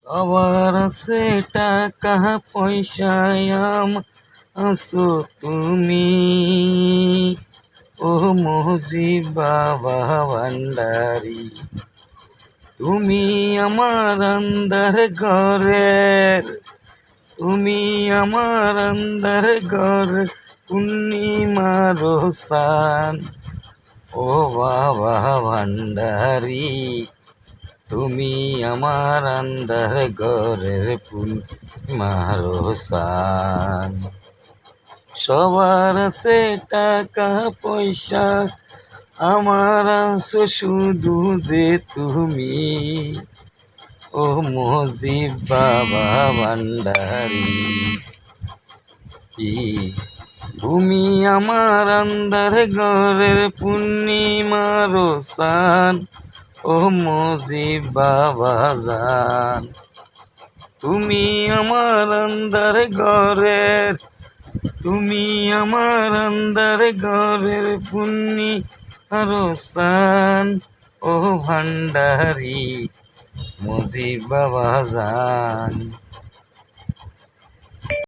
আবার আছে টাকা পয়সায় আছো তুমি, ও মুজিব বাবা ভান্ডারি। তুমি আমার আন্দার ঘরের, তুমি আমার আন্দার ঘরের পূর্ণিমার সান, ও বাবা ভান্ডারি। তুমি আমার আন্দার ঘরের পূর্ণিমার সান। সবার আছে টাকা পয়সা, আমার আছো শুধু যে তুমি, ও মুজিব বাবা ভান্ডারি। তুমি আমার আন্দার ঘরের পূর্ণিমার সান, ও মুজিব বাবা জান। তুমি আমার আন্দার ঘরের, তুমি আমার আন্দার ঘরের পূর্ণিমার সান, ও ভান্ডারি মুজিব বাবা জান।